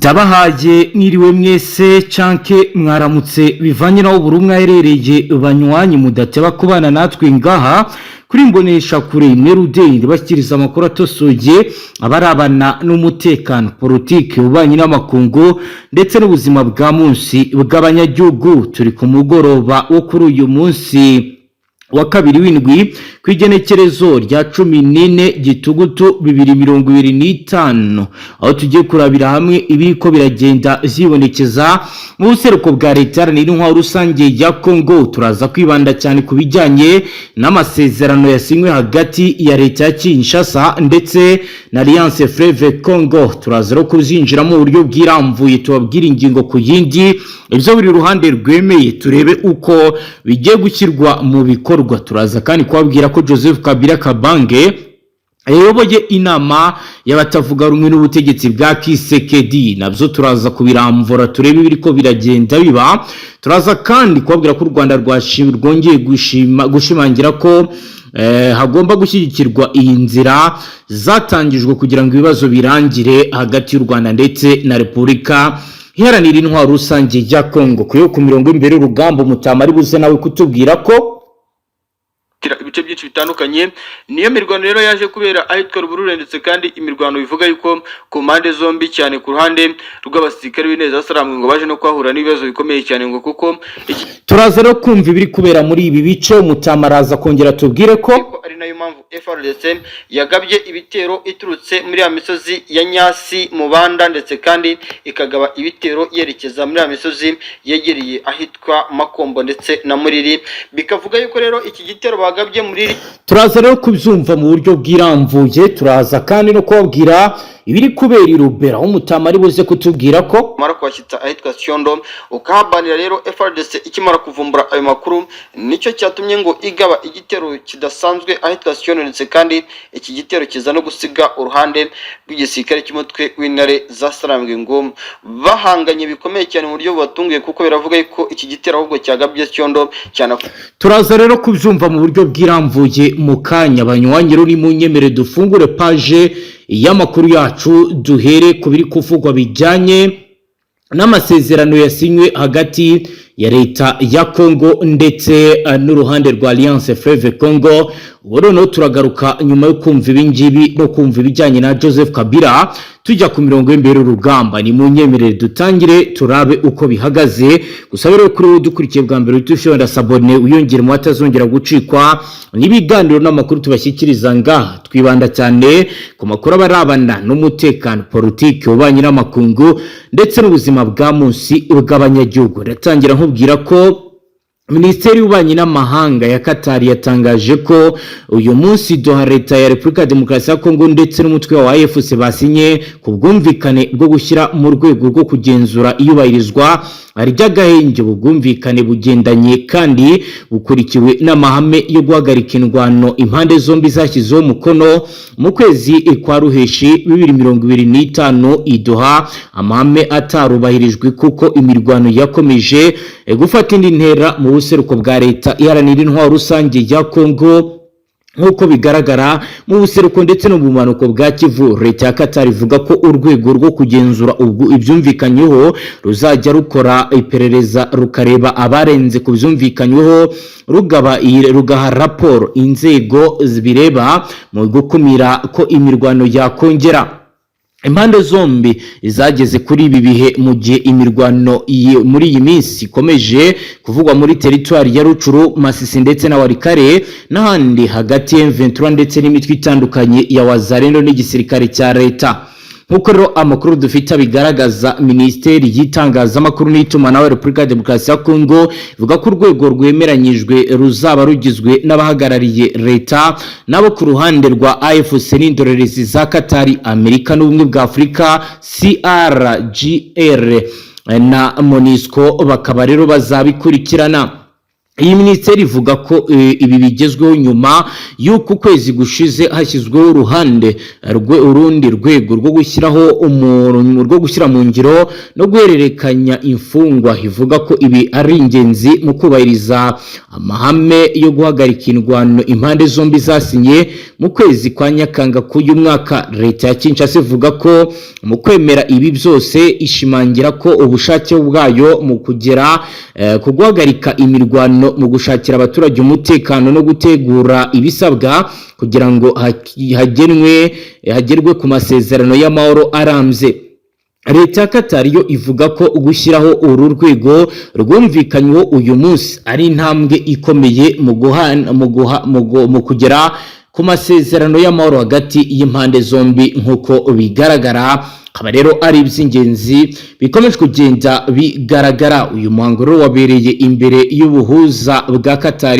Ndabahaye mwiriwe mwese canke mwaramutse bivanye naho buri umwe aherereye banywanyi mudateba kubana natwe ngaha kuri mbonesha kure imwe rudende bashyikiriza amakuru atosoye abarabana n'umutekano politike ubanye n'amakungu ndetse n'ubuzima bwa munsi bw'abanyagihugu. Turi ku mugoroba wo kuri uyu munsi wa kabiri w'indwi kwigenekerezo rya 14 gitugutu 2025 aho tugiye kurabira hamwe ibiko biragenda zibonekeza mu buseruko bwa leta n'intwaro rusange ya Kongo. Turaza kwibanda cyane ku bijyanye n'amasezerano yasinywe hagati ya leta ya Kinshasa ndetse na Alliance Fleuve Congo. Turaza ro kuzinjira mu buryo bwiramvuye tubabwira ingingo ku yindi ibyo buri ruhande rwemeye turebe uko bigiye gushyirwa mu bikorwa. Turaza kandi kubabwira ko Joseph Kabila Kabange ayoboye inama y'abatavuga rumwe n'ubutegetsi bwa Kisekedi, nabyo turaza kubiramvura turebe ibiriko biragenda biba. Turaza kandi kubabwira ko u Rwanda rwongeye gushimangira ko hagomba gushyigikirwa iyi nzira zatangijwe kugira ngo ibibazo birangire hagati y'u Rwanda ndetse na Repubulika Iharanira Intwaro Rusange ya Kongo. Kuyo ku mirongo imbere urugamba Mutamari buze nawe kutubwira ko ibice byinshi bitandukanye niyo mirwano rero yaje kubera ahitwa Ruburure, ndetse kandi imirwano bivuga yuko ku mpande zombi cyane ku ruhande rw'abasirikare b'ineza saramwe ngo baje no kwahura n'ibibazo bikomeye cyane ngo kuko turaza no kumva ibiri kubera muri ibi bice. Mutamaraza kongera tubwire ko ari nayo mpamvu FARDC yagabye ibitero iturutse muri ya misozi ya Nyasi Mubanda, ndetse kandi ikagaba ibitero yerekeza muri ya misozi yegereye ahitwa Makombo ndetse na Muriri. Bikavuga yuko rero iki gitero bagabye Muriri turaza rero kubyumva mu buryo bwiramvuye. Turaza kandi no kubabwira ibiri kubera i Rubera aho Mutamari buze kutubwira ko mara kwashyita ahitwa Siondo ukahabanira. Rero FARDC ikimara kuvumbura ayo makuru nicyo cyatumye ngo igaba igitero kidasanzwe ahitwa Siondo, ndetse kandi iki gitero kiza no gusiga uruhande rw'igisirikare cy'umutwe w'intare za Sarambwe ngo bahanganye bikomeye cyane mu buryo bubatunguye, kuko biravuga yuko iki gitero ahubwo cyagabye Siondo cyane. Turaza rero kubyumva mu buryo bwiramvuye mu kanya. Banywanyi rero ni munyemere dufungure page y'amakuru yacu duhere kubiri kuvugwa bijyanye n'amasezerano yasinywe hagati ya leta ya Kongo ndetse n'uruhande rwa Alliance Fleuve Congo. Ubu turagaruka nyuma yo kumva ibingibi no kumva ibijyanye na Joseph Kabila tujya ku mirongo y'imbere urugamba. Ni munyemerere dutangire turabe uko bihagaze. Gusa rero kuri wowe dukurikiye bwa mbere utushobora sabone wiyongere mu atazongera gucikwa n'ibiganiro n'amakuru tubashyikiriza ngaha. Twibanda cyane ku makuru abarabana n'umutekano politike ubanye n'amakungu ndetse n'ubuzima bwa munsi bw'abanyagihugu. Ratangira nkubwira ko Minisiteri y'Ububanyi n'Amahanga ya Qatar yatangaje ko uyu munsi Doha leta ya Repubulika Demokarasi ya Kongo ndetse n'umutwe wa AFC basinye ku bwumvikane bwo gushyira mu rwego rwo kugenzura iyubahirizwa ry'agahenge. Ubwumvikane bugendanye kandi bukurikiwe n'amahame yo guhagarika indwano impande zombi zashyizeho umukono mu kwezi kwa Ruheshi 2025 i Doha. Amahame atarubahirijwe kuko imirwano yakomeje gufata indi ntera mu buseruko bwa leta Iharanira Intwaro Rusange ya Kongo nk'uko bigaragara mu buseruko ndetse no mu bumanuko bwa Kivu. Leta ya Qatar ivuga ko urwego rwo kugenzura ibyumvikanyeho ruzajya rukora iperereza rukareba abarenze ku byumvikanyeho rugaha raporo inzego zibireba mu gukumira ko imirwano yakongera. Impande zombi zageze kuri ibi bihe mu gihe imirwano muri iyi minsi ikomeje kuvugwa muri teritwari ya Rucuru, Masisi ndetse na Warikare n'ahandi hagati ya M23 ndetse n'imitwe itandukanye ya Wazalendo n'igisirikare cya leta. Nkuko rero amakuru dufite bigaragaza, Minisiteri y'Itangazamakuru n'Itumanaho ya Repubulika Demokarasi ya Kongo ivuga ko urwego rwemeranyijwe ruzaba rugizwe n'abahagarariye leta nabo ku ruhande rwa AFC n'indorerezi za Qatar, Amerika n'ubumwe bwa Afurika CRGR na MONUSCO bakaba rero bazabikurikirana. iyi minisiteri ivuga ko ibi bigezweho nyuma y'uko ukwezi gushize hashyizweho urundi rwego rwo gushyira mu ngiro no guhererekanya imfungwa. Ivuga ko ibi ari ingenzi mu kubahiriza amahame yo guhagarika indwano impande zombi zasinye mu kwezi kwa Nyakanga k'uyu mwaka. Leta ya Kinshasa ivuga ko mu kwemera ibi byose ishimangira ko ubushake bwayo mu kugera ku guhagarika imirwano mu gushakira abaturage umutekano no gutegura ibisabwa kugira ngo hagerwe ku masezerano y'amahoro arambye. Leta ya Qatar yo ivuga ko gushyiraho uru rwego rwumvikanyweho uyu munsi ari intambwe ikomeye mu kugera ku masezerano y'amahoro hagati y'impande zombi nk'uko bigaragara. Akaba rero ari iby'ingenzi bikomeje kugenda bigaragara. Uyu muhango rero wabereye imbere y'ubuhuza bwa Qatar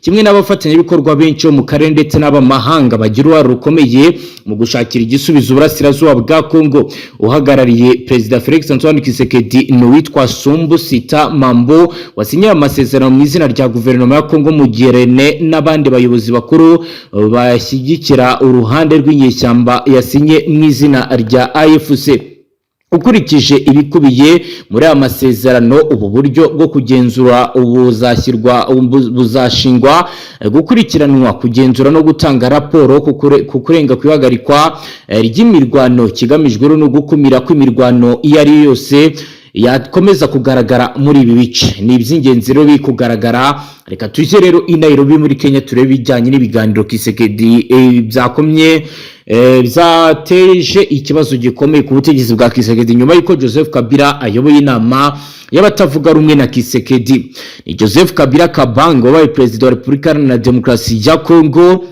kimwe n'abafatanyabikorwa benshi mu karere ndetse n'abamahanga bagira uruhare rukomeye mu gushakira igisubizo uburasirazuba bwa Kongo. Uhagarariye Perezida Felix Antoine Tshisekedi n'uwitwa Sumbu Sita Mambo wasinye amasezerano mu izina rya guverinoma ya Kongo mu gihe Rene n'abandi bayobozi bakuru bashyigikira uruhande rw'inyeshyamba yasinye mu izina rya AFC. Ukurikije ibikubiye muri aya masezerano, ubu buryo bwo kugenzura buzashingwa gukurikiranwa, kugenzura no gutanga raporo ku kurenga kwihagarikwa ry'imirwano. Kigamijwe no gukumira ko imirwano iyo ari yose yakomeza kugaragara muri ibi bice. Ni iby'ingenzi rero biri kugaragara. Reka tujye rero i Nairobi muri Kenya turebe ibijyanye n'ibiganiro Tshisekedi byakomye byateje ikibazo gikomeye ku butegetsi bwa Tshisekedi nyuma y'uko Joseph Kabila ayoboye inama y'abatavuga rumwe na Tshisekedi. Ni Joseph Kabila Kabange wabaye perezida wa Repubulika Iharanira Demokarasi ya Kongo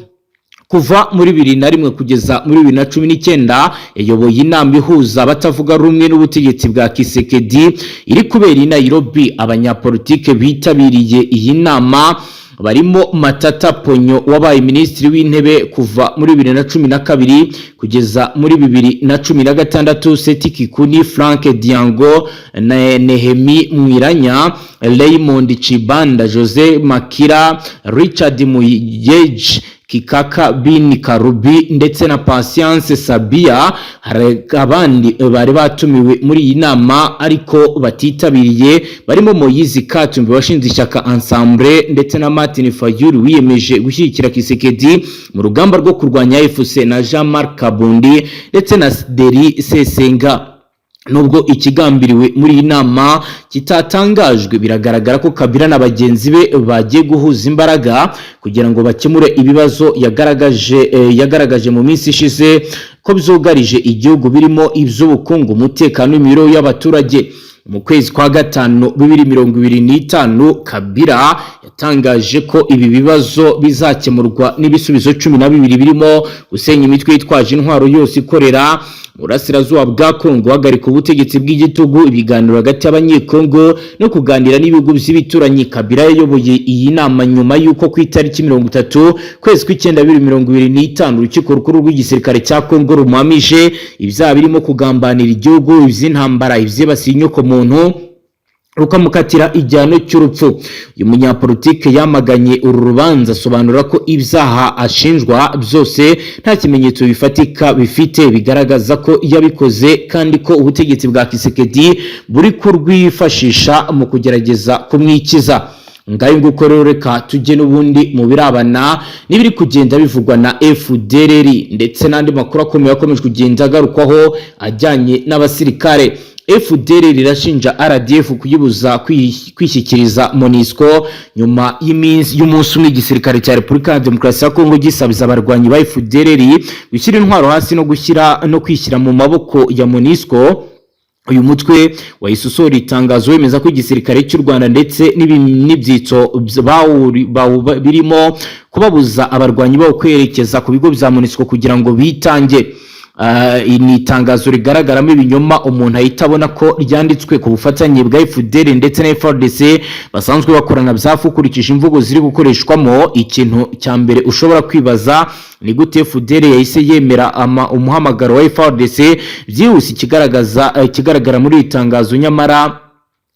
kuva muri 2001 kugeza muri 2019. Yayoboye inama ihuza abatavuga rumwe n'ubutegetsi bwa Tshisekedi iri kubera i Nairobi. Abanyapolitike bitabiriye iyi nama barimo Matata Ponyo wabaye minisitiri w'intebe kuva muri 2012 kugeza muri 2016, Seti Kikuni, Frank Diango, Nehemi Mwiranya, Raymond Chibanda, Jose Makira, Richard Muyeji, Kikaka Bin Karubi ndetse na Patience Sabia. Abandi bari batumiwe muri iyi nama ariko batitabiriye barimo Moyizi Katumbi washinze ishyaka Ensemble ndetse na Martin Fayulu wiyemeje gushyigikira Tshisekedi mu rugamba rwo kurwanya AFC, na Jean-Marc Kabundi ndetse na Deri Sesenga. Nubwo ikigambiriwe muri iyi nama kitatangajwe, biragaragara ko Kabila na bagenzi be bagiye guhuza imbaraga kugira ngo bakemure ibibazo yagaragaje mu minsi ishize ko byugarije igihugu, birimo iby'ubukungu, umutekano n'imibereho y'abaturage. Mu kwezi kwa gatanu 2025 Kabila yatangaje ko ibi bibazo bizakemurwa n'ibisubizo 12 birimo gusenya imitwe yitwaje intwaro yose ikorera burasirazuba bwa Kongo, guhagarika ubutegetsi bw'igitugu, ibiganiro hagati y'abanyekongo no kuganira n'ibihugu by'ibituranyi. Kabila yayoboye iyi nama nyuma y'uko ku itariki 30 kwezi kw'icyenda 2025 urukiko rukuru rw'igisirikare cya Kongo rumuhamije ibyaha birimo kugambanira igihugu, iby'intambara, ibyibasiye inyoko muntu, rukamukatira igihano cy'urupfu. Uyu munyapolitike yamaganye uru rubanza asobanura ko ibyaha ashinjwa byose nta kimenyetso bifatika bifite bigaragaza ko yabikoze, kandi ko ubutegetsi bwa Tshisekedi buri kurwifashisha mu kugerageza kumwikiza. Ngayo nguko rero reka tujye n'ubundi mu birabana n'ibiri kugenda bivugwa na FDLR ndetse n'andi makuru akomeye akomeje kugenda agarukwaho ajyanye n'abasirikare. FDLR irashinja RDF kuyibuza kwishyikiriza MONUSCO nyuma y'umunsi umwe igisirikare cya Repubulika ya Demokarasi ya Kongo gisabiza abarwanyi ba FDLR gushyira intwaro hasi no kwishyira mu maboko ya MONUSCO. Uyu mutwe wayisusora itangazo wemeza ko igisirikare cy'u Rwanda ndetse n'ibyitso birimo kubabuza abarwanyi bawo kwerekeza ku bigo bya MONUSCO kugira ngo bitange. Ni itangazo rigaragaramo ibinyoma umuntu ahita abona ko ryanditswe ku bufatanye bwa FDLR ndetse na FARDC basanzwe bakorana byafu. Ukurikije imvugo ziri gukoreshwamo, ikintu cya mbere ushobora kwibaza ni gute FDLR yahise yemera umuhamagaro wa FARDC byihuse. Ikigaragara muri itangazo nyamara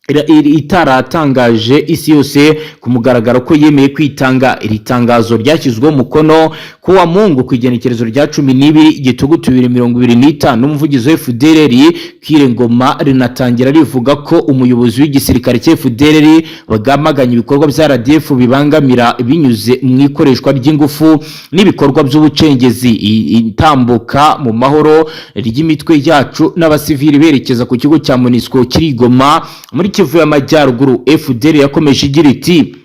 itaratangaje isi yose ku mugaragaro ko yemeye kwitanga. Iri tangazo ryashyizweho umukono ku wa Mungu ku igenekerezo rya 12 Gitugutu 2025 n'umuvugizi wa FDLR Kirengoma, rinatangira rivuga ko umuyobozi w'igisirikare cya FDLR bagamaganya ibikorwa bya RDF bibangamira binyuze mu ikoreshwa ry'ingufu n'ibikorwa by'ubucengezi itambuka mu mahoro ry'imitwe yacu n'abasivili berekeza ku kigo cya MONUSCO Kirigoma muri Kivu y'Amajyaruguru. FDLR yakomeje igira iti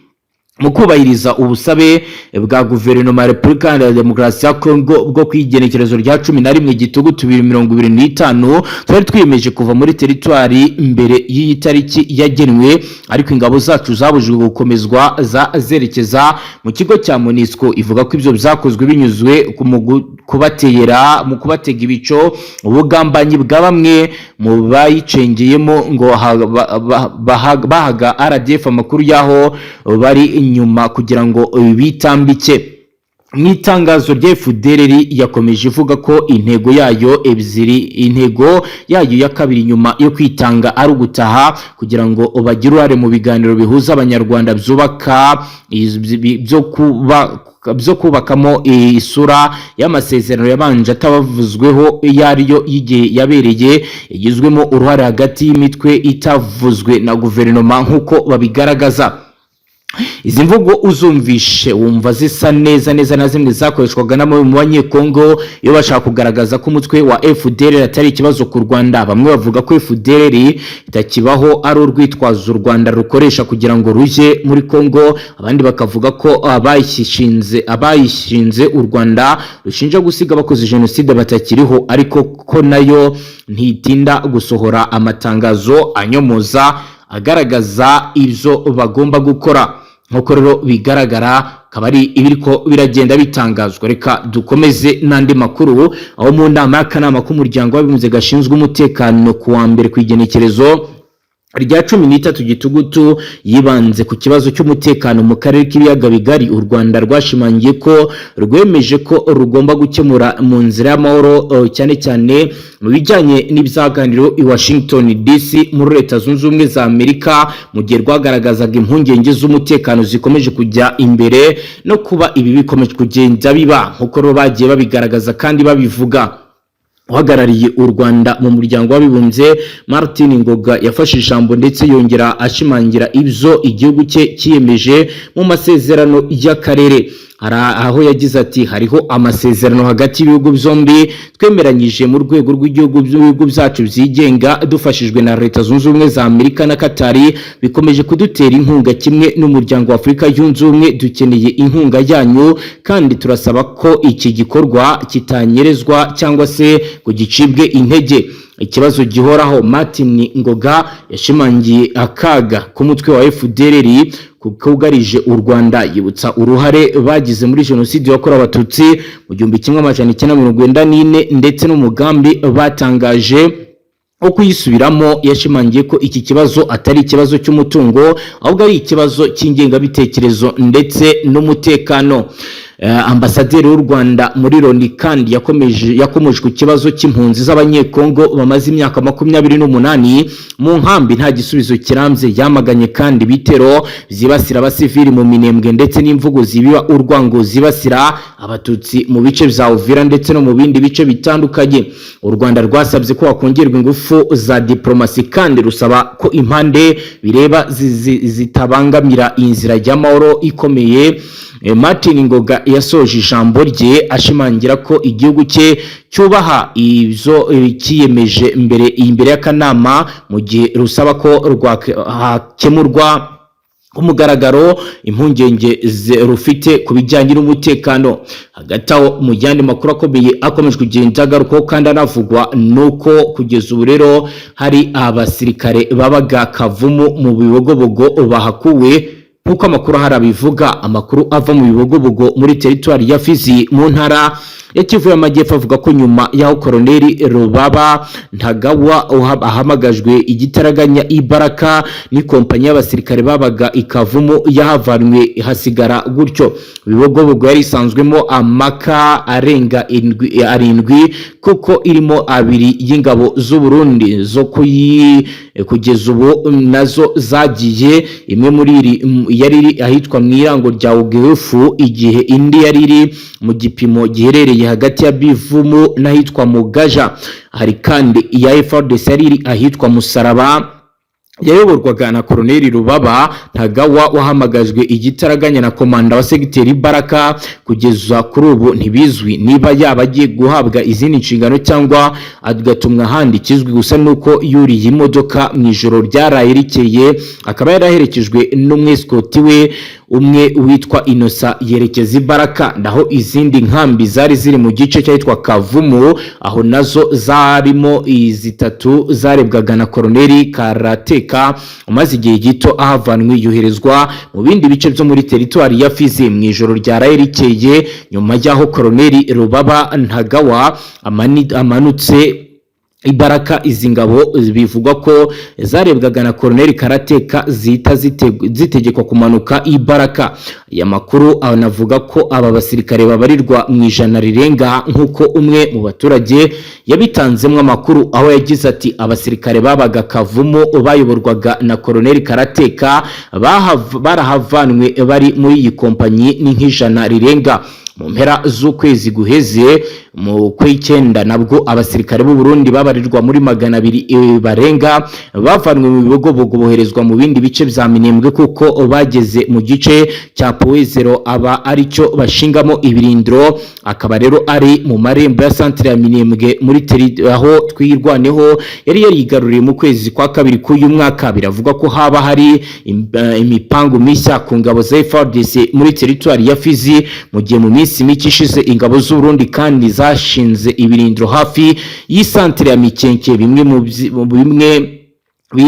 mu kubahiriza ubusabe bwa guverinoma ya Repubulika ya Demokarasi ya Kongo bwo kwigenekerezo rya 11 Gitugutu 2025 twari twiyemeje kuva muri teritwari imbere y'iyi tariki yagenwe, ariko ingabo zacu zabujijwe gukomezwa zerekeza mu kigo cya MONUSCO. Ivuga ko ibyo byakozwe binyuzwe mu kubatega ibico ubugambanyi bwa bamwe mu bayicengeyemo ngo bahaga RDF amakuru yaho bari inyuma kugira ngo bitambike. Mu itangazo rya FDLR yakomeje ivuga ko intego yayo ya kabiri nyuma yo kwitanga ari ugutaha kugira ngo bagire uruhare mu biganiro bihuza abanyarwanda byo kubakamo isura y'amasezerano yabanje atabavuzweho yariyo y'igihe yabereye igizwemo uruhare hagati y'imitwe itavuzwe na guverinoma nk'uko babigaragaza. Izi mvugo uzumvishe wumva zisa neza na zimwe zakoreshwaga mu banyekongo iyo bashaka kugaragaza ko umutwe wa FDLR atari ikibazo ku Rwanda. Bamwe bavuga ko FDLR itakibaho ari urwitwazo u Rwanda rukoresha kugira ngo ruje muri Kongo, abandi bakavuga ko abayishinze u Rwanda rushinja gusiga abakoze jenoside batakiriho, ariko ko nayo ntitinda gusohora amatangazo anyomoza agaragaza ibyo bagomba gukora. Nk'uko rero bigaragara akaba ari ibiriko biragenda bitangazwa. Reka dukomeze n'andi makuru, aho mu nama y'akanama k'umuryango w'abibumbye gashinzwe umutekano ku wa mbere ku igenekerezo rya 13 Gitugutu yibanze ku kibazo cy'umutekano mu karere k'ibiyaga bigari. U Rwanda rwashimangiye ko rwemeje ko rugomba gukemura mu nzira y'amahoro cyane cyane mu bijyanye n'ibyaganiro i Washington DC muri Leta Zunze Ubumwe za Amerika, mu gihe rwagaragazaga impungenge z'umutekano zikomeje kujya imbere no kuba ibi bikomeje kugenda biba nk'uko ro bagiye babigaragaza kandi babivuga. Uhagarariye u Rwanda mu muryango w'abibumbye Martin Ngoga yafashe ijambo ndetse yongera ashimangira ibyo igihugu cye kiyemeje mu masezerano y'akarere. Aho yagize ati hariho amasezerano hagati y'ibihugu byombi twemeranyije mu rwego rw'igihugu by'ibihugu byacu byigenga dufashijwe na Leta Zunze Ubumwe za Amerika na Katari, bikomeje kudutera inkunga kimwe n'umuryango wa Afurika Yunze Ubumwe. Dukeneye inkunga yanyu kandi turasaba ko iki gikorwa kitanyerezwa cyangwa se ngo gicibwe intege. Ikibazo gihoraho Martin Ngoga yashimangiye akaga k'umutwe wa FDLR kugarije u Rwanda, yibutsa uruhare bagize muri jenoside yakorewe abatutsi mu 1994 ndetse n'umugambi batangaje wo kuyisubiramo. Yashimangiye ko iki kibazo atari ikibazo cy'umutungo ahubwo ari ikibazo cy'ingengabitekerezo ndetse n'umutekano. Ambasaderi w'u Rwanda muri Loni kandi yakomeje ku kibazo cy'impunzi z'abanyekongo bamaze imyaka 28 mu nkambi nta gisubizo kirambye. Yamaganye kandi bitero zibasira abasivili mu Minembwe ndetse n'imvugo zibiba urwango zibasira abatutsi mu bice bya Uvira ndetse no mu bindi bice bitandukanye. U Rwanda rwasabye ko hakongerwa ingufu za diplomasi kandi rusaba ko impande bireba zitabangamira inzira y'amahoro ikomeye. Martin Ngoga yasoje ijambo rye ashimangira ko igihugu cye cyubaha ibyo kiyemeje imbere y'akanama, mu gihe rusaba ko hakemurwa umugaragaro impungenge rufite ku bijyanye n'umutekano. Hagati aho mu yandi makuru akomeye akomeje kugenda agarukaho kandi anavugwa nuko kugeza ubu rero hari abasirikare babaga Kavumu mu bibogobogo bahakuwe nk'uko amakuru ahari abivuga. Amakuru ava mu bibogobogo muri teritwari ya Fizi mu ntara ya Kivu y'Amajyepfo avuga ko nyuma y'aho Koloneli Rubaba Ntagawa ahamagajwe igitaraganya Ibaraka n'ikompanyi y'abasirikare babaga ikavumu yahavanwe hasigara gutyo. Bibogobogo yari isanzwemo amaka arenga 7 kuko irimo 2 y'ingabo z'u Burundi zo kugeza ubu nazo zagiye. Imwe muri yari ahitwa Mwirango rya Ugefu, igihe indi yari mu gipimo giherereye hagati ya Bivumu n'ahitwa Mugaja. Hari kandi iya FARDC yari ahitwa Musaraba yayoborwaga na Koloneli Rubaba Ntagawa wahamagajwe igitaraganya na komanda wa segiteri Baraka. Kugeza kuri ubu ntibizwi niba yaba agiye guhabwa izindi nshingano cyangwa agatumwa ahandi. Kizwi gusa nuko yuriye imodoka mu ijoro ryaraye rikeye, akaba yaraherekejwe n'umwescoti we umwe witwa Inosa yerekeza Ibaraka, naho izindi nkambi zari ziri mu gice cyitwa Kavumu, aho nazo zarimo 3 zarebwaga na Koloneli Karateka umaze igihe gito ahavanwe yoherezwa mu bindi bice byo muri teritwari ya Fizi mu ijoro ryaraye rikeye, nyuma y'aho Koloneli Rubaba Ntagawa amanutse Ibaraka. Izi ngabo bivugwa ko zarebwaga na Koloneli Karateka zita zitegekwa kumanuka Ibaraka. Ya makuru anavuga ko aba basirikare babarirwa mu ijana rirenga, nkuko umwe mu baturage yabitanzemo amakuru, aho yagize ati abasirikare babaga Kavumu bayoborwaga na Koloneli Karateka barahavanwe bari muri iyi kompanyi ni nk'ijana rirenga. Mu mpera z'ukwezi guheze mu kw'icyenda nabwo abasirikare b'u Burundi babarirwa muri 200 barenga bavanwe mu bibogobogo boherezwa mu bindi bice bya Minembwe kuko bageze mu gice cya Poezero aba aricyo bashingamo ibirindiro. Akaba rero ari mu marembo ya centre ya Minembwe muri aho twirwaneho yari yigaruriye mu kwezi kwa kabiri k'uyu mwaka. Biravuga ko haba hari imipango mishya ku ngabo za FARDC muri teritwari ya Fizi, mu gihe mu minsi mike ishize ingabo z'u Burundi kandi zashinze ibirindiro hafi y'isantere ya Mikenke. Bimwe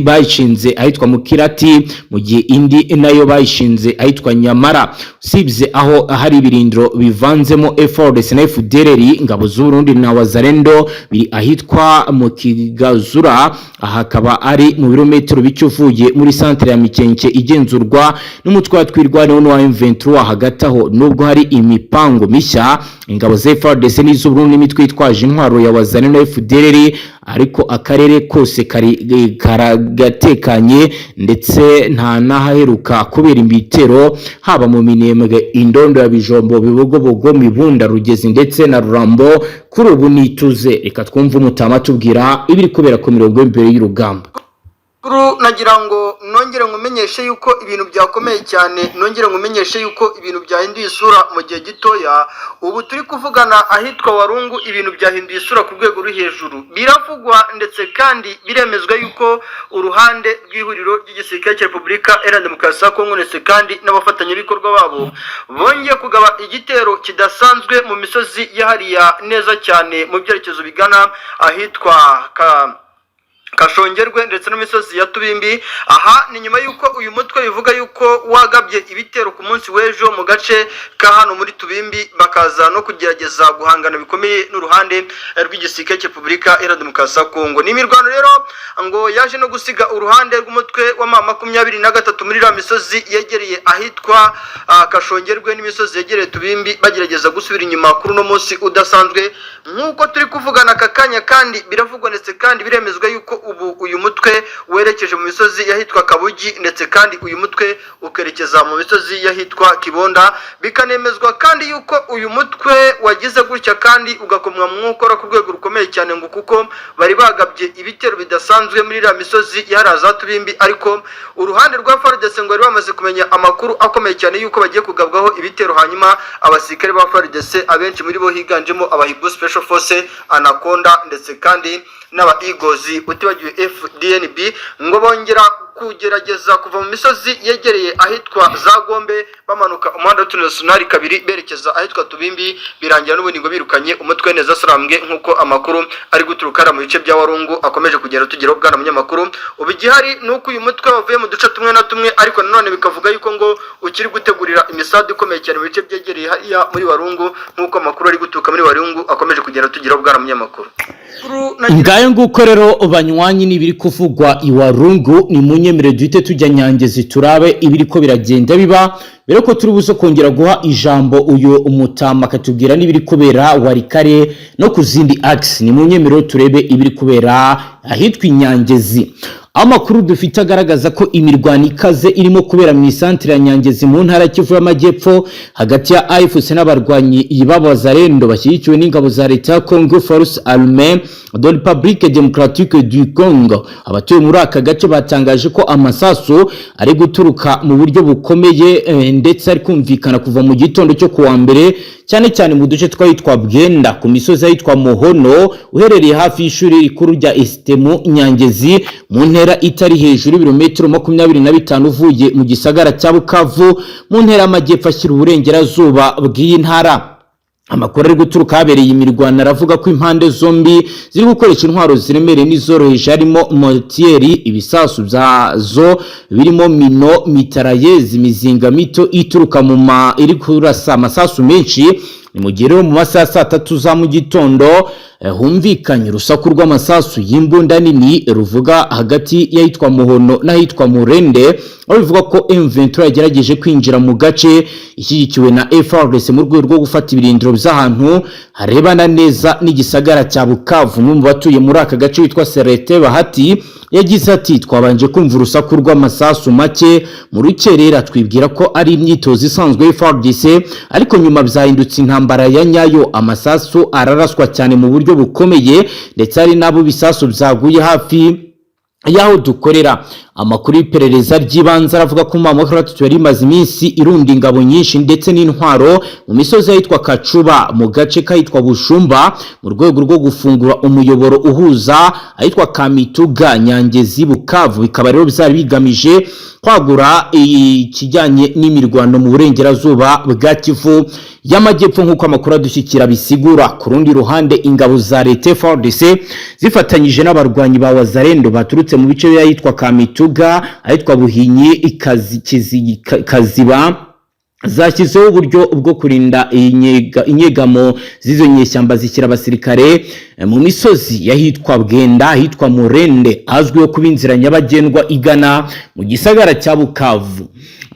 bayishinze ahitwa Mukirati, mu gihe indi nayo bayishinze ahitwa Nyamara. Usibye aho hari ibirindiro bivanzemo FARDC na FDLR, ingabo z'u Burundi na Wazalendo biri ahitwa mu Kigazura, hakaba ari mu birometero bicyuvuye muri centre ya Mikenke igenzurwa n'umutwe watwirwaneho wa M23. Hagati aho nubwo hari imipango mishya ingabo za FARDC n'iz'u Burundi n'imitwe yitwaje intwaro ya Wazalendo na FDLR, ariko akarere kose karagatekanye ndetse nta nahaheruka kubera ibitero, haba mu Minembwe, Indondo ya Bijombo, Bibogobogo, Mibunda, Rugezi ndetse na Rurambo. Kuri ubu nituze, reka twumve umutama tubwira ibiri kubera ku mirongo imbere y'urugamba. Nagira ngo nongere ngumenyeshe yuko ibintu byakomeye cyane, nongere ngumenyeshe yuko ibintu byahinduye isura mu gihe gitoya. Ubu turi kuvugana ahitwa Warungu, ibintu byahinduye isura ku rwego ruri hejuru. Biravugwa ndetse kandi biremezwa yuko uruhande rw'ihuriro ry'igisirikare cya Repubulika Iharanira Demokarasi ya Kongo ndetse kandi n'abafatanyabikorwa babo bongeye kugaba igitero kidasanzwe mu misozi yahariya neza cyane mu byerekezo bigana ahitwa Kashongerwe ndetse n'imisozi ya Tubimbi. Aha ni nyuma yuko uyu mutwe bivuga yuko wagabye ibitero ku munsi w'ejo mu gace ka hano muri Tubimbi, bakaza no kugerageza guhangana bikomeye n'uruhande rw'igisirikare cya Repubulika Iharanira Demokarasi ya Kongo. Ni imirwano rero ngo yaje no gusiga uruhande rw'umutwe wa 23 muri la misozi yegereye ahitwa Kashongerwe n'imisozi yegereye Tubimbi, bagerageza gusubira inyuma kuri no munsi udasanzwe nk'uko turi kuvugana aka kanya. Kandi biravugwa ndetse kandi biremezwa yuko ubu uyu mutwe werekeje mu misozi yahitwa Kabugi ndetse kandi uyu mutwe ukerekeza mu misozi yahitwa Kibonda. Bikanemezwa kandi yuko uyu mutwe wagize gutya kandi ugakomwa mu nkokora ku rwego rukomeye cyane, ngo kuko bari bagabye ibitero bidasanzwe muri la misozi yaraza Tubimbi, ariko uruhande rwa FARDC ngo bari bamaze kumenya amakuru akomeye cyane yuko bagiye kugabwaho ibitero. Hanyuma abasirikare ba FARDC abenshi muri bo higanjemo abahibu Special Force, Anaconda ndetse kandi n'aba Eagles utibagiwe FDNB ngo bongera kugerageza kuva mu misozi yegereye ahitwa za Gombe bamanuka umuhanda wa Nationali 2 berekeza ahitwa Tubimbi, birangira n'ubundi ngo birukanye umutwe neza Sarambwe nk'uko amakuru ari guturuka mu bice bya Warungu akomeje kugera tugeraho bwana munyamakuru. Ubu igihari nuko uyu mutwe wavuye mu duce tumwe na tumwe, ariko nanone bikavuga yuko ngo ukiri gutegurira imisadu ikomeye cyane mu bice byegereye hariya muri Warungu nk'uko amakuru ari guturuka muri Warungu akomeje kugera tugeraho bwana munyamakuru. Ngayo nguko rero banywanyi n'ibiri kuvugwa i Warungu, ni munyemere duhite tujya Nyangezi turabe ibiri ko biragenda biba, rero ko turi buze kongera guha ijambo uyu umutama akatubwira n'ibiri kubera Warikare no kuzindi axe. Ni munyemere turebe ibiri kubera ahitwa Nyangezi. Amakuru dufite agaragaza ko imirwano ikaze irimo kubera mu isantre ya Nyangezi mu ntara Kivu y'Amajyepfo hagati ya AFC n'abarwanyi y'Abazarendo bashyigikiwe n'ingabo za leta ya Congo Force Armée de la République démocratique du Congo. Abatuye muri aka gace batangaje ko amasaso ari guturuka mu buryo bukomeye ndetse ari kumvikana kuva mu gitondo cyo kuwa mbere, cyane cyane mu duce twitwa Bwenda ku misozi yitwa Muhono uherereye hafi y'ishuri rikuru rya Estemu Nyangezi mu ntera itari hejuru ibirometero 25 uvuye mu gisagara cya Bukavu mu ntera y'Amajyepfo ashyira uburengerazuba bw'iyi ntara. Amakuru ari guturuka habereye imirwano aravuga ko impande zombi ziri gukoresha intwaro ziremereye n'izoroheje harimo mortieri, ibisasu byazo birimo mino, mitarayezi, imizinga mito ituruka iri kurasa amasasu menshi. Ni mu gihe mu masaha saa 3 za mu gitondo humvikanye urusaku rw'amasasu y'imbunda nini ruvuga hagati y'ahitwa Muhono n'ahitwa Murende, aho bivuga ko M23 yagerageje kwinjira mu gace ishyigikiwe na FARDC mu rwego rwo gufata ibirindiro by'ahantu harebana neza n'igisagara cya Bukavu. Mu batuye muri aka gace witwa Serete Bahati yagize ati twabanje kumva urusaku rw'amasasu make mu rukerera twibwira ko ari imyitozo isanzwe FARDC, ariko nyuma byahindutse intambara ya nyayo. Amasasu araraswa cyane mu buryo bukomeye ndetse ari nabo bisasu byaguye hafi yaho dukorera. Amakuru y'iperereza ry'ibanze aravuga ko mu makaratu yari maze iminsi irunda ingabo nyinshi ndetse n'intwaro mu misozi yitwa Kacuba mu gace kahitwa Bushumba mu rwego rwo gufungura umuyoboro uhuza ahitwa Kamituga Nyangezi Bukavu. Bikaba rero bizari bigamije kwagura ikijyanye n'imirwano mu burengerazuba bwa Kivu y'Amajyepfo nk'uko amakuru adushyikira bisigura. Ku rundi ruhande ingabo za leta FARDC zifatanyije n'abarwanyi ba Wazarendo baturutse mu bice by'ahitwa Kamituga ahitwa Buhinyi Kaziba zashyizeho uburyo bwo kurinda inyegamo z'izo nyeshyamba zishyira abasirikare mu misozi yahitwa Bwenda ahitwa Murende azwiho kuba inzira nyabagendwa igana mu gisagara cya Bukavu.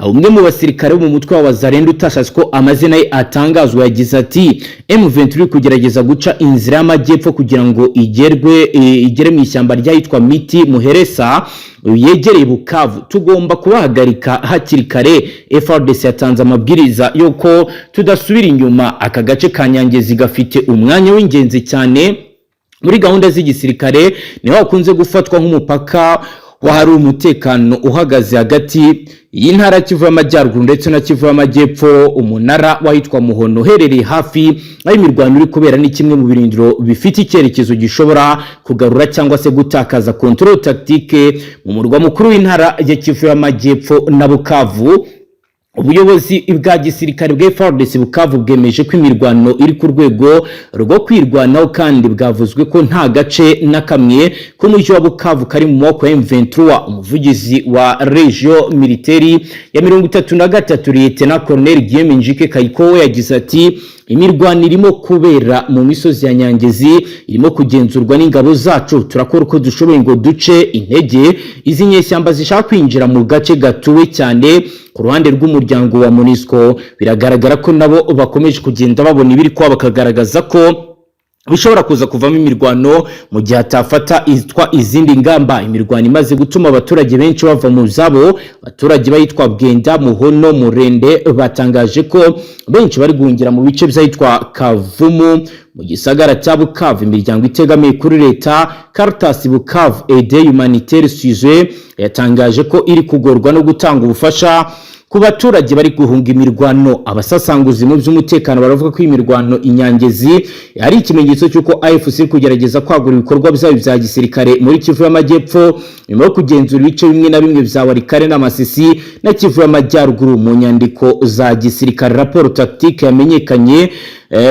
Umwe mu basirikare bo mu mutwe wa Wazarendo utashatse ko amazina ye atangazwa yagize ati M23 kugerageza guca inzira y'Amajyepfo kugira ngo igere mu ishyamba ryahitwa Miti Muheresa yegereye Bukavu, tugomba kubahagarika hakiri kare. FARDC yatanze amabwiriza yuko tudasubira inyuma. Aka gace ka Nyangezi gafite umwanya w'ingenzi cyane muri gahunda z'igisirikare, niho hakunze gufatwa nk'umupaka wahari umutekano uhagaze hagati y'intara Kivu y'Amajyaruguru ndetse na Kivu y'Amajyepfo. Umunara wahitwa Muhono uherereye hafi aho imirwano iri kubera ni kimwe mu birindiro bifite icyerekezo gishobora kugarura cyangwa se gutakaza control tactique mu murwa mukuru w'intara ya Kivu y'Amajyepfo na Bukavu. Ubuyobozi bwa gisirikare bwa FARDC Bukavu bwemeje ko imirwano iri ku rwego rwo kwirwanaho kandi bwavuzwe ko nta gace na kamwe ko mu cyo Bukavu kari mu moko ya M23. Umuvugizi wa Regio Military ya 33 Lieutenant Colonel Guillaume Njike Kayiko yagize ati imirwano irimo kubera mu misozi ya Nyangezi irimo kugenzurwa n'ingabo zacu, turakora uko dushoboye ngo duce intege izi nyeshyamba zishaka kwinjira mu gace gatuwe cyane. Ku ruhande rw'umuryango wa MONUSCO biragaragara ko nabo bakomeje kugenda babona ibiri kwa bakagaragaza ko bishobora kuza kuvamo imirwano mu gihe atafata izindi ngamba. Imirwano imaze gutuma abaturage benshi bava mu zabo. Abaturage bayitwa Bwenda, Muhono, Murende batangaje ko benshi bari guhungira mu bice by'ahitwa Kavumu mu gisagara cya Bukavu. Imiryango itegamiye kuri leta Caritas Bukavu Aide Humanitaire Suisse yatangaje ko iri kugorwa no gutanga ubufasha ku baturage bari guhunga imirwano. Abasasanguzi mu by'umutekano baravuga ko imirwano inyangezi ari ikimenyetso cy'uko AFC kugerageza kwagura ibikorwa byayo bya gisirikare muri Kivu y'Amajyepfo nyuma yo kugenzura ibice bimwe na bimwe bya Walikale na Masisi na Kivu y'Amajyaruguru. Mu nyandiko za gisirikare raporo tactique yamenyekanye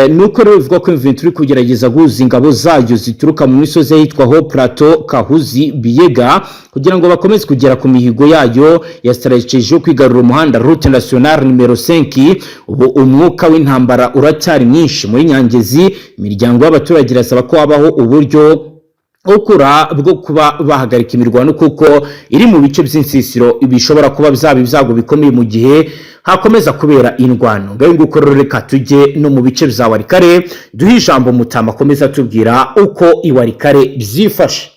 nuko rero bivuga ko M23 kugerageza guhuza ingabo zayo zituruka mu misozi yitwa Ho Plateau, Kahuzi, Biega kugira ngo bakomeze kugera ku mihigo yayo ya strategie yo kwigarura umuhanda route nationale numero 5. Ubu umwuka w'intambara uracyari mwinshi muri Nyangezi. Imiryango y'abaturage irasaba ko habaho uburyo ukura bwo kuba bahagarika imirwano kuko iri mu bice by'insisiro bishobora kuba byaba ibyago bikomeye mu gihe hakomeza kubera indwano. Ngaho nguko reka tujye no mu bice bya Walikale duhe ijambo Mutama akomeza tubwira uko i Walikale byifashe.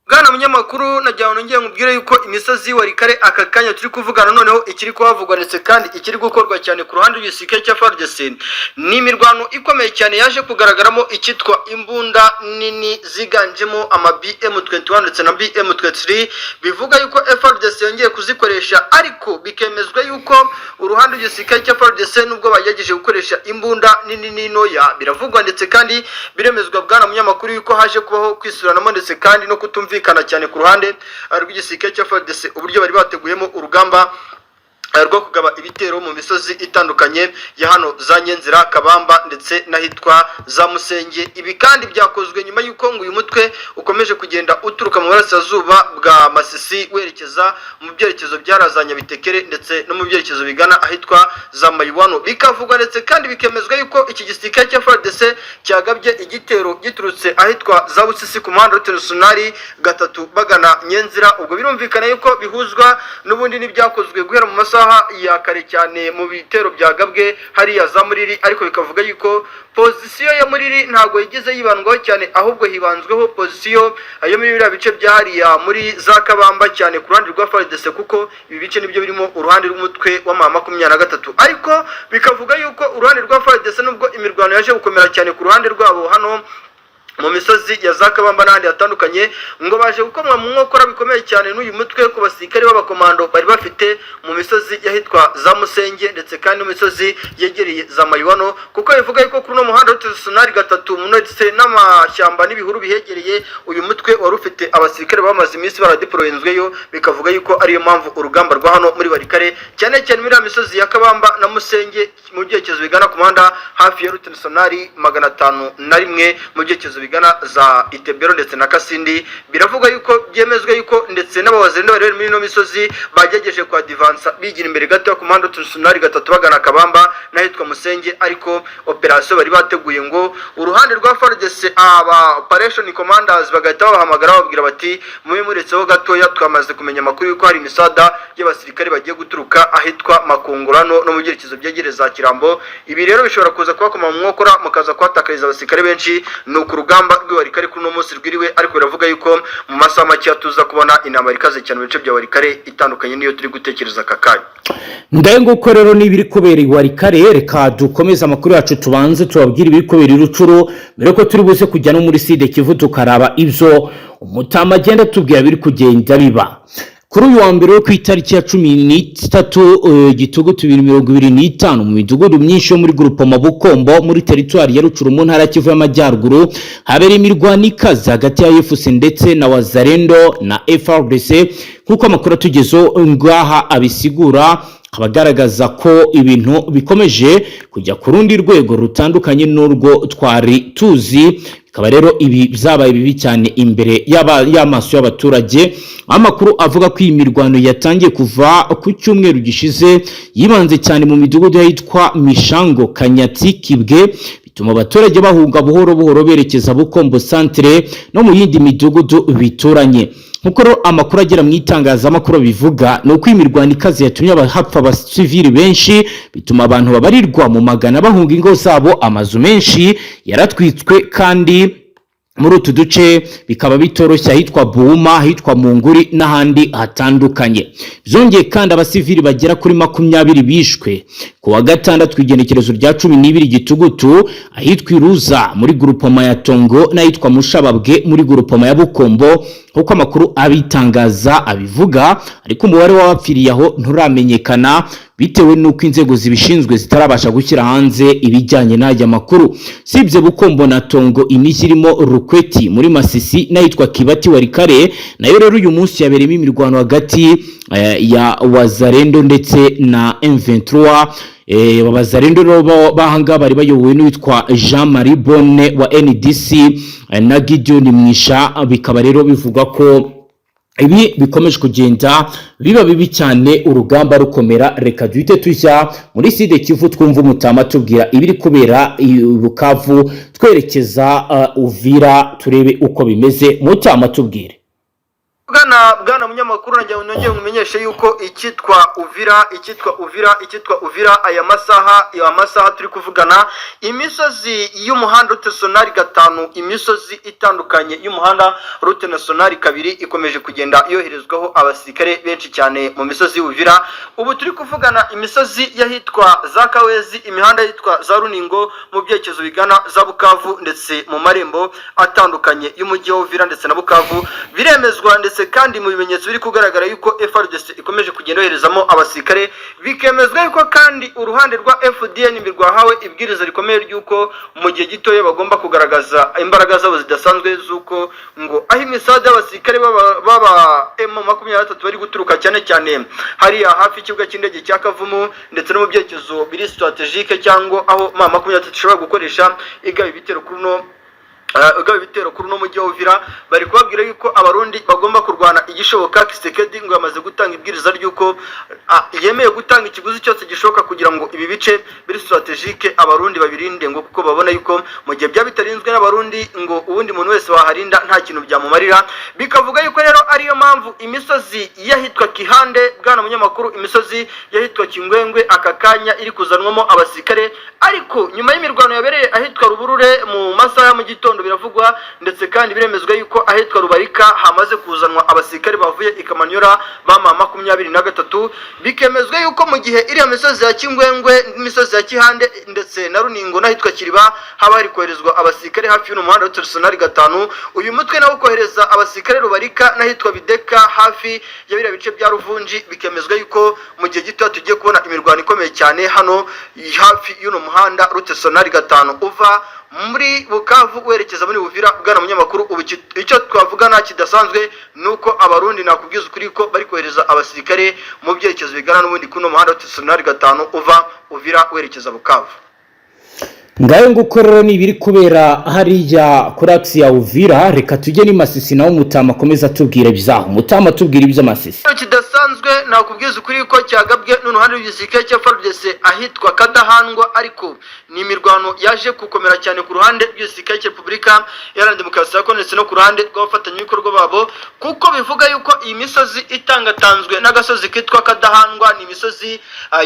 Bwana munyamakuru najyaho nongeye nkubwire yuko imisozi Walikale aka kanya turi kuvugana noneho ikiri kuhavugwa ndetse kandi ikiri gukorwa cyane ku ruhande rw'igisirikare cya FARDC ni imirwano ikomeye cyane yaje kugaragaramo ikitwa imbunda nini ziganjemo ama BM21 ndetse na BM23 bivuga yuko FARDC yongeye kuzikoresha, ariko bikemezwa yuko uruhande rw'igisirikare cya FARDC nubwo bagejeje gukoresha imbunda nini n'intoya biravugwa ndetse kandi biremezwa bwana munyamakuru yuko haje kubaho kwisuranamo ndetse kandi no kutumvikana cyane ku ruhande rw'igisirikare cya FARDC uburyo bari bateguyemo urugamba rwo kugaba ibitero mu misozi itandukanye ya hano za Nyenzira, Kabamba ndetse n'ahitwa za Musenge. Ibi kandi byakozwe nyuma y'uko ngo uyu mutwe ukomeje kugenda uturuka mu burasirazuba bwa Masisi werekeza mu byerekezo byarazanya Bitekere ndetse no mu byerekezo bigana ahitwa za Mayiwano. Bikavugwa ndetse kandi bikemezwa yuko iki gisirikare cya FARDC cyagabye igitero giturutse ahitwa za Busisi ku muhanda w'International 3 bagana Nyenzira. Ubwo birumvikana yuko bihuzwa n'ubundi n'ibyakozwe guhera mu masaha ya kare cyane mu bitero byagabwe hariya za Muriri, ariko bikavuga yuko pozisiyo ya Muriri ntago yigeze yibandwaho cyane, ahubwo hibanzweho pozisiyo yo muri biriya bice bya hariya muri za Kabamba cyane ku ruhande rwa FARDC, kuko ibi bice nibyo birimo uruhande rw'umutwe wa M23. Ariko bikavuga yuko uruhande rwa FARDC nubwo imirwano yaje gukomera cyane ku ruhande rwabo hano mu misozi ya za Kabamba n'ahandi hatandukanye, ngo baje gukomwa mu nkokora bikomeye cyane n'uyu mutwe ku basirikare b'abakomando bari bafite mu misozi yahitwa za Musenge ndetse kandi mu misozi yegereye za Mayiwano, kuko bivuga yuko kuri no muhanda w'International 3 ndetse n'amashyamba n'ibihuru bihegereye uyu mutwe wari ufite abasirikare bamaze iminsi baradeployenzweyo. Bikavuga yuko ariyo mpamvu urugamba rwa hano muri Walikale cyane cyane muri misozi ya Kabamba na Musenge mu byerekezo bigana ku muhanda hafi ya International 501 mu byerekezo bigana za Itebero ndetse na Kasindi. Biravuga yuko byemezwe yuko ndetse n'abawazenda bari muri no misozi bagejeje kwa divansa bigira imbere gato ku muhanda w'International 3 bagana Kabamba n'ahitwa Musenge, ariko operation bari bateguye ngo uruhande rwa FARDC aba operation commanders bagahita bahamagara babwira bati muwe muretseho gatoya twamaze kumenya amakuru yuko hari imisada y'abasirikare bagiye guturuka ahitwa Makungurano no mu byerekezo byegereza Kirambo. Ibi rero bishobora kuza kubakoma mu mwokora mukaza kwatakariza abasirikare benshi nuko urugamba rw'Walikale kuri no munsi rwiriwe, ariko biravuga yuko mu masaha make tuza kubona intambara ikaze cyane mu bice bya Walikale itandukanye niyo turi gutekereza aka kanya. Ndaye nguko rero nibiri kubera i Walikale, reka dukomeza amakuru yacu tubanze tubabwira ibiri kubera Rucuru mbere ko turi buze kujya no muri Side Kivu tukaraba ibyo Umutama agenda tubwira biri kugenda biba. Kuri uyu wa mbere ku itariki ya 13 Gitugutu 2025 mu midugudu myinshi yo muri grupo Mabukombo muri territoire ya Rucuru mu ntara Kivu y'Amajyaruguru habera imirwano ikaze hagati ya FARDC ndetse na Wazalendo na FARDC, nkuko amakuru tugezo ngaha abisigura abagaragaza ko ibintu bikomeje kujya ku rundi rwego rutandukanye n'urwo twari tuzi. Bikaba rero ibi byabaye bibi cyane imbere y'amaso y'abaturage. Amakuru avuga ko iyi mirwano yatangiye kuva ku cyumweru gishize yibanze cyane mu midugudu yitwa Mishango, Kanyatsi, Kibwe, bituma abaturage bahunga buhoro buhoro berekeza Bukombo centre no mu yindi midugudu bituranye. Nkuko amakuru agera mu itangazamakuru bivuga nuko imirwano ikaze yatumye abahapfa abasivili benshi, bituma abantu babarirwa mu magana bahunga ingo zabo. Amazu menshi yaratwitswe kandi muri utu duce bikaba bitoroshye ahitwa Buma, ahitwa Munguri n'ahandi hatandukanye. Byongeye kandi abasivili bagera kuri 20 bishwe ku wa gatandatu igenekerezo rya 12 Gitugutu ahitwa Iruza muri groupement ya Tongo n'ahitwa Mushababwe muri groupement ya Bukombo kuko amakuru abitangaza abivuga, ariko umubare w'abapfiriye aho nturamenyekana bitewe nuko inzego zibishinzwe zitarabasha gushyira hanze ibijyanye n'aya makuru. Sibye Bukombo na Tongo, imijyi irimo Rukweti muri Masisi n'ahitwa Kibati Warikare nayo rero uyu munsi yabereyemo imirwano hagati ya Wazalendo ndetse na M23. Abazalendo rero bahanga bari bayobowe n'uwitwa Jean Marie Bonne wa NDC na Gideon Mwisha, bikaba rero bivuga ko ibi bikomeje kugenda biba bibi cyane, urugamba rukomera. Reka duhite tujya muri Side Kivu twumva umutama tubwira ibiri kubera Bukavu, twerekeza Uvira turebe uko bimeze. Mutama tubwire. Bwana munyamakuru, nongeye nkumenyeshe yuko icyitwa Uvira aya masaha turi kuvugana, imisozi y'umuhanda route nationale 5, imisozi itandukanye y'umuhanda route nationale 2 ikomeje kugenda yoherezwaho abasirikare benshi cyane mu misozi y'Uvira. Ubu turi kuvugana imisozi yahitwa za Kawezi, imihanda yitwa za Runingo mu byerekezo bigana za Bukavu ndetse mu marembo atandukanye y'umujyi wa Uvira ndetse na Bukavu biremezwa, ndetse kandi mu bimenyetso biri kugaragara yuko FARDC ikomeje kugenda yoherezamo abasirikare, bikemezwa yuko kandi uruhande rwa FDN rwahawe ibwiriza rikomeye ryuko mu gihe gitoya bagomba kugaragaza imbaraga zabo zidasanzwe zuko ngo aho imisada y'abasirikare baba M23 bari guturuka cyane hariya hafi ikibuga cy'indege cya Kavumu ndetse no mu byerekezo biri strategique cyangwa aho M23 ishobora gukoresha igaba ibitero kuri no mujyi wa Uvira. Bari kubabwira yuko abarundi bagomba kurwana igishoboka. Kisekedi ngo yamaze gutanga ibwiriza ryuko yemeye gutanga ikiguzi cyose gishoboka kugira ngo ibi bice biri strategique abarundi babirinde, ngo kuko babona yuko mu gihe bya bitarinzwe n'abarundi ngo ubundi muntu wese waharinda nta kintu byamumarira. Bikavuga yuko rero ariyo mpamvu imisozi yahitwa Kihande, bwana munyamakuru, imisozi yahitwa Kingwengwe aka kanya iri kuzanwamo abasirikare, ariko nyuma y'imirwano yabereye ahitwa Ruburure mu masaha ya mu gitondo biravugwa, ndetse kandi biremezwa yuko ahitwa Rubarika hamaze kuzanwa abasirikare bavuye Ikamanyora bama 23. Bikemezwa yuko mu gihe iriya misozi ya Kingwengwe n'imisozi ya Kihande ndetse na Runingo n'ahitwa Kiriba haba hari koherezwa abasirikare hafi y'uno muhanda route nationale 5, uyu mutwe nawo kohereza abasirikare Rubarika n'ahitwa Bideka hafi ya biriya bice bya Ruvunji. Bikemezwa yuko mu gihe gito tugiye kubona imirwano ikomeye cyane hano hafi y'uno muhanda route nationale 5 uva muri Bukavu werekeza muri Uvira. Bwana munyamakuru, ubu icyo twavugana kidasanzwe nuko abarundi nakubwiza ukuri ko bari kohereza abasirikare mu byerekezo bigana n'ubundi kuno muhanda route nationale 5 uva Uvira werekeza Bukavu. Ngayo ngukorero ni biri kubera hariya kuri axe ya Uvira. Reka tujye ni Masisi nawo Mutama komeza tubwire bizaho. Mutama tubwire ibyo Masisi kidasanzwe nakubwiza ukuri ko cyagabwe n'uruhande rw'igisirikare cya FARDC ahitwa Kadahandwa, ariko ni imirwano yaje gukomera cyane ku ruhande rw'igisirikare cya Repubulika Iharanira Demokarasi ya Kongo ndetse no ku ruhande rw'abafatanyabikorwa babo, kuko bivuga yuko iyi misozi itangatanzwe n'agasozi kitwa Kadahandwa ni imisozi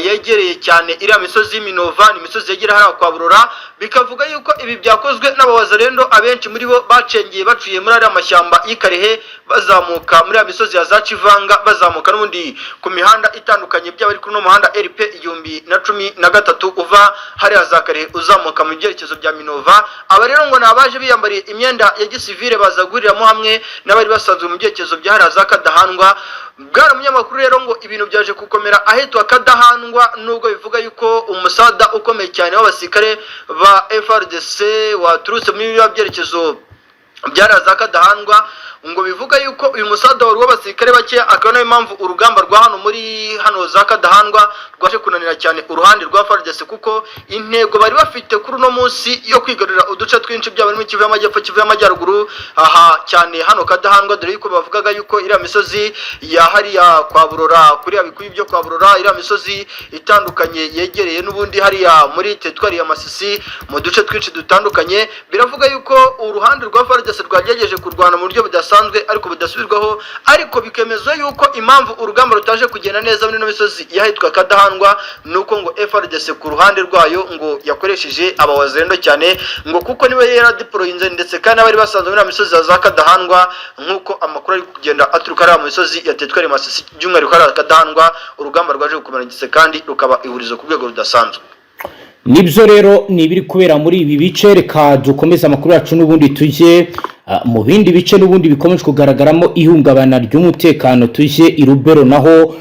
yegereye cyane iriya misozi y'Minova, ni imisozi yegera hariya kwa Burora. Bikavuga yuko ibi byakozwe n'abawazalendo, abenshi muri bo bacengeye bacuye muri ariya mashyamba y'Ikarehe bazamuka muri ya misozi ya za Kivanga, bazamuka n'ubundi ku mihanda itandukanye byaba ari kuri no muhanda RP 1013 uva hariya za Karehe uzamuka mu byerekezo bya Minova. Aba rero ngo nabaje biyambariye imyenda ya gisivile bazaguriramo hamwe n'abari basanzwe mu byerekezo bya hariya za Kadahandwa. Bwana munyamakuru rero ngo ibintu byaje gukomera ahitwa Kadahandwa, nubwo bivuga yuko umusada ukomeye cyane w'abasirikare ba FARDC waturutse muri bya byerekezo byara za Kadahandwa, ngo bivuga yuko uyu musada wari w'abasirikare bake, akaba nayo impamvu urugamba rwa hano za Kadahandwa rwaje kunanira cyane uruhande rwa FARDC, kuko intego bari bafite kuri uno munsi yo kwigarurira uduce twinshi byaba muri Kivu y'Amajyepfo, Kivu y'Amajyaruguru, aha cyane hano Kadahandwa, dore yuko bavugaga yuko iriya misozi ya hariya kwa Burora, kuri abikuye byo kwa Burora, iriya misozi itandukanye yegereye n'ubundi hariya muri teritwari ya Masisi mu duce twinshi dutandukanye. Biravuga yuko uruhande rwa FARDC rwagejeje kurwana mu buryo budasanzwe ariko budasubirwaho, ariko bikemezwa yuko impamvu urugamba rutaje kugenda neza muri no misozi yahitwa Kadahandwa nuko ngo FARDC ku ruhande rwayo ngo yakoresheje abawazendo cyane ngo kuko niwe yaradeployinze ndetse kandi abari basanzwe muri misozi za Kadahandwa nkuko amakuru ari kugenda aturuka ari mu misozi yatetwa ari Masisi by'umwihariko ari Kadahandwa, urugamba rwaje gukomera ndetse kandi rukaba ihurizo ku rwego rudasanzwe. Nibyo rero ni ibiri kubera muri ibi bice. Reka dukomeze amakuru yacu n'ubundi tujye mu bindi bice n'ubundi bikomeje kugaragaramo ihungabana ry'umutekano, tujye i Rubero naho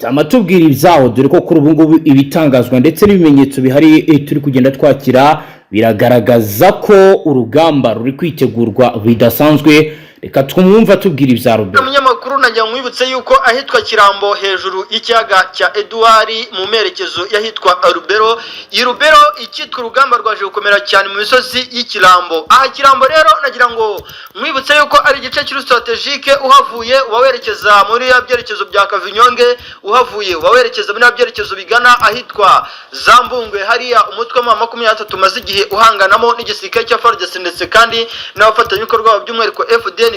amatubwira ibyaho, dore ko kuri ubu ngubu ibitangazwa ndetse n'ibimenyetso bihari turi kugenda twakira biragaragaza ko urugamba ruri kwitegurwa bidasanzwe. Reka twumva tubwira ibya Rubero. Umunyamakuru najya nkwibutse yuko ahitwa Kirambo hejuru y'icyaga cya Edouard mu merekezo yahitwa Rubero. I Rubero ikitwa urugamba rwaje gukomera cyane mu misozi y'Ikirambo. Aha Kirambo rero nagira ngo nkwibutse yuko ari igice kiri strategique, uhavuye wawerekeza muri ya byerekezo bya Kavinyonge, uhavuye wawerekeza muri ya byerekezo bigana ahitwa Zambungwe hariya umutwe wa 23 maze igihe uhanganamo n'igisirikare cya FARDC ndetse kandi n'abafatanyabikorwa by'umwihariko FDNB.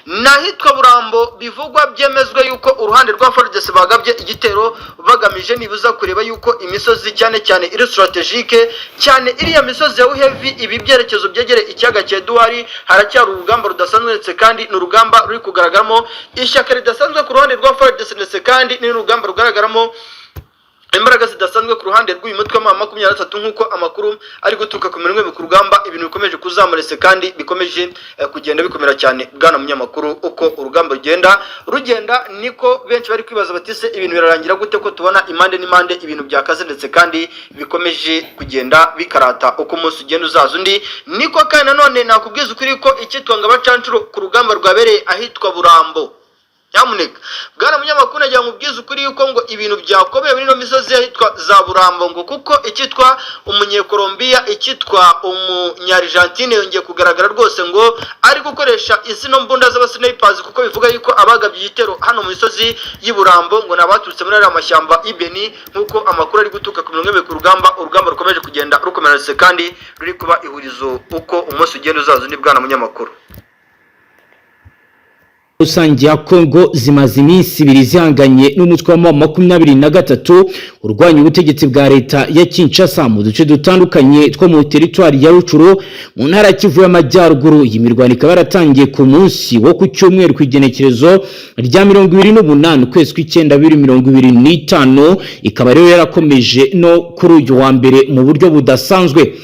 Nahitwa Burambo bivugwa byemezwe yuko uruhande rwa FARDC bagabye igitero bagamije nibuza kureba yuko imisozi cyane cyane iri strategique cyane iriya misozi ya Uhevi, ibi byerekezo byegere icyaga cya Edouard haracyari urugamba rudasanzwe ndetse kandi n'urugamba ruri kugaragaramo ishyaka ridasanzwe ku ruhande rwa FARDC ndetse kandi n'urugamba rugaragaramo imbaraga zidasanzwe ku ruhande rw'uyu mutwe wa 23 nkuko amakuru ari guturuka ku mirongo ku rugamba. Ibintu bikomeje kuzamurese kandi bikomeje kugenda bikomera cyane. Bwana munyamakuru, uko urugamba rugenda niko benshi bari kwibaza batise ibintu birarangira gute ko tubona imande n'imande ibintu byakaze ndetse kandi bikomeje kugenda bikarata uko umunsi ugenda uzaza undi. Niko kandi nanone nakubwiza ukuri ko icyitwa Ngabacancuro ku rugamba rwabereye ahitwa Burambo. Nyamuneka bwana munyamakuru najya nkubwiza ukuri yuko ngo ibintu byakomeye muri no misozi yahitwa za Burambo ngo kuko icyitwa umunyekolombia icyitwa umunyargentine yongeye kugaragara rwose ngo ari gukoresha izino mbunda z'abasnipers kuko bivuga yuko abagabye igitero hano mu misozi y'Iburambo ngo nabaturutse muri ari amashyamba ibeni nkuko amakuru ari gutuka ku mirongo ku rugamba. Urugamba rukomeje kugenda rukomera kandi ruri kuba ihurizo uko umunsi ugenda uzaza ni bwana munyamakuru. Rusange ya Kongo zimaze iminsi ibiri zihanganye n'umutwe wa 23 urwanya ubutegetsi bwa leta ya Kinshasa mu duce dutandukanye two mu territoire ya Rucuru mu ntara Kivu y'Amajyaruguru. Iyi mirwano ikaba yaratangiye ku munsi wo ku cyumweru ku igenekerezo rya 28 kwezi kw'icyenda 2025 ikaba rero yarakomeje no kuri uyu wa mbere mu buryo budasanzwe.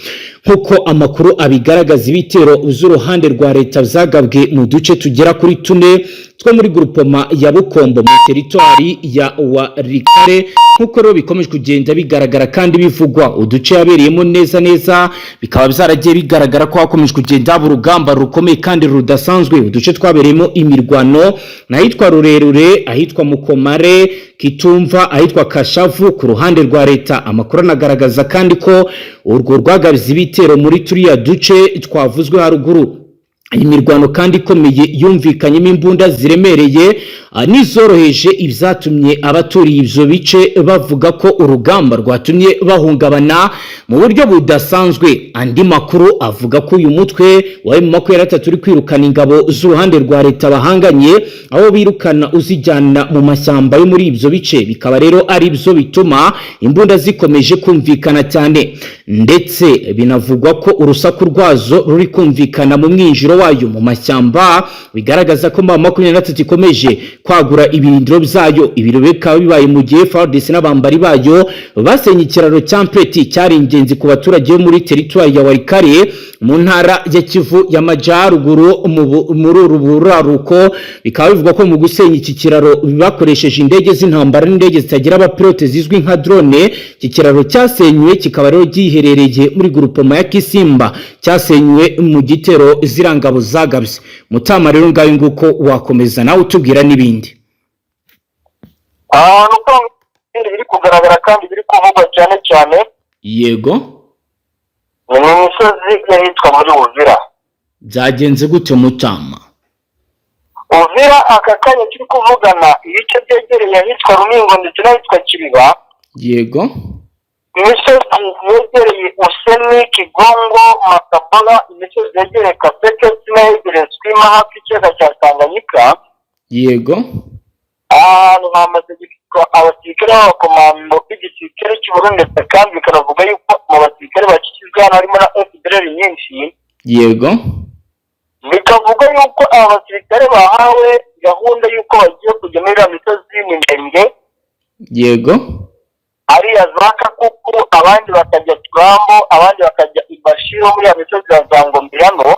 Nkuko amakuru abigaragaza ibitero z'uruhande rwa leta zagabwe mu duce tugera kuri 4 two muri groupement ya Bukombo mu territoire ya Warikare. Nkuko rero bikomeje kugenda bigaragara kandi bivugwa uduce yabereyemo neza bikaba byaragiye bigaragara ko hakomeje kugenda urugamba rukomeye kandi rudasanzwe. Uduce twabereyemo imirwano nahitwa Rurerure, ahitwa Mukomare, Kitumva, ahitwa Kashavu ku ruhande rwa leta. Amakuru anagaragaza kandi ko urwo rwagabiza ibitero muri turiya duce twavuzwe haruguru. Imirwano kandi ikomeye yumvikanyemo imbunda ziremereye nizoroheje ibyatumye abaturiye ibyo bice bavuga ko urugamba rwatumye bahungabana mu buryo budasanzwe. Andi makuru avuga ko uyu mutwe wa M23 uri kwirukana ingabo z'uruhande rwa leta bahanganye, aho birukana uzijyana mu mashyamba yo muri ibyo bice. Bikaba rero ari byo bituma imbunda zikomeje kumvikana cyane ndetse binavugwa ko urusaku rwazo ruri kumvikana mu mwinjiro wayo mu mashyamba, bigaragaza ko M23 ikomeje kwagura ibirindiro byayo. Ibiro bikaba bibaye mu gihe FARDC n'abambari bayo basenye ikiraro cya Mpeti cyari ingenzi ku baturage bo muri territoire ya Warikare mu ntara ya Kivu y'Amajyaruguru muri uruburaruko. Bikaba bivugwa ko mu gusenya iki kiraro bakoresheje indege z'intambara n'indege zitagira abapilote zizwi nka drone. Iki kiraro cyasenywe kikaba rero giherereye muri groupement ya Kisimba, cyasenywe mu gitero zirangabo zagabye. Mutama rero ngayo nguko wakomeza nawe utubwira n'ibindi. Nuko biri kugaragara kandi biri kuvugwa cyane Yego ni mu misozi yitwa muri Uvira. Byagenze gute Mutama? Uvira aka kanya kiri kuvugana ibice byegereye ahitwa Rumingo ndetse n'ahitwa Kiriba. Yego imisozi yegereye Useni, Kigongo, Matabora, imisozi yegereye Kaseke, yegereye Swima hafi y'ikiyaga cya Tanganyika. yego ahantu hamaze gushyirwa abasirikare b'abakomando b'igisirikare cy'u Burundi, ndetse kandi bikanavuga yuko mu basirikare bakikijwe hano harimo na FDLR nyinshi. yego Bikavuga yuko aba basirikare bahawe gahunda y'uko bagiye kujya muri iriya misozi miremire, yego ariya za Kakuku, abandi bakajya Turambo, abandi bakajya Ibashiro muri ya misozi ya za Ngombirano,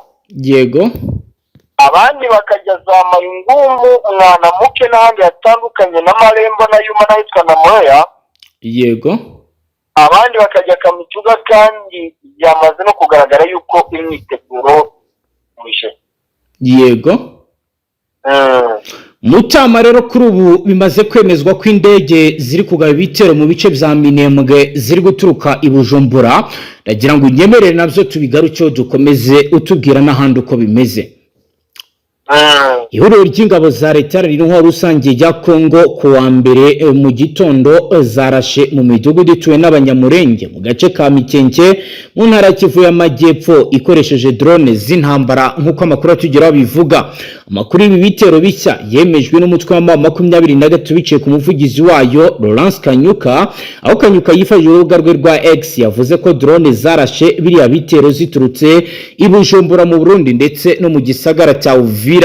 yego abandi bakajya za Mayungumbu, Mwanamuke n'ahandi hatandukanye na Marembo na Yuma n'ahitwa na Moya, yego abandi bakajya Kamituga, kandi byamaze no kugaragara yuko imyiteguro muje. yego Mutama rero kuri ubu bimaze kwemezwa ko indege ziri kugaba ibitero mu bice bya Minembwe ziri guturuka i Bujumbura. Ndagira ngo unyemerere nabyo tubigarukeho dukomeze utubwira n'ahandi uko bimeze. Ihuriro ry'ingabo za leta ririho rusange rya Kongo ku wa mbere mu gitondo zarashe mu midugudu ituwe n'abanyamurenge mu gace ka Mikenke mu ntara Kivu y'Amajyepfo ikoresheje drone z'intambara nk'uko amakuru atugeraho bivuga. Amakuru y'ibi bitero bishya yemejwe n'umutwe wa 23 biciye ku muvugizi wayo Laurence Kanyuka, aho Kanyuka yifashishije urubuga rwe rwa X yavuze ko drone zarashe biriya bitero ziturutse i Bujumbura mu Burundi ndetse no mu gisagara cya Uvira.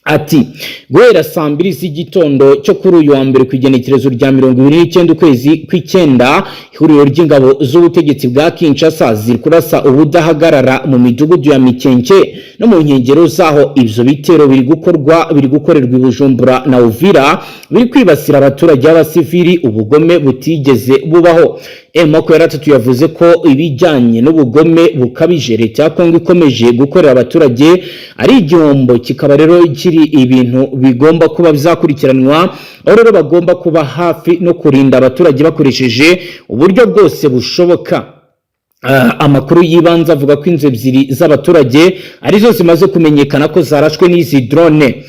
Ati guhera saa 2 z'igitondo cyo kuri uyu wa mbere ku igenekerezo rya 29 ukwezi kw'icyenda, ihuriro ry'ingabo z'ubutegetsi bwa Kinshasa ziri kurasa ubudahagarara mu midugudu ya Mikenke no mu nkengero zaho ivyo bitero biri gukorerwa i Bujumbura na Uvira, biri kwibasira abaturage b'abasivili ubugome butigeze bubaho. M23 yavuze ko ibijyanye n'ubugome bukabije leta ya Kongo ikomeje gukorera abaturage ari igihombo, kikaba rero kiri ibintu bigomba kuba bizakurikiranwa, aho rero bagomba kuba hafi no kurinda abaturage bakoresheje uburyo bwose bushoboka. Amakuru yibanze avuga ko inzu ebyiri z'abaturage arizo zimaze kumenyekana ko zarashwe n'izi drone.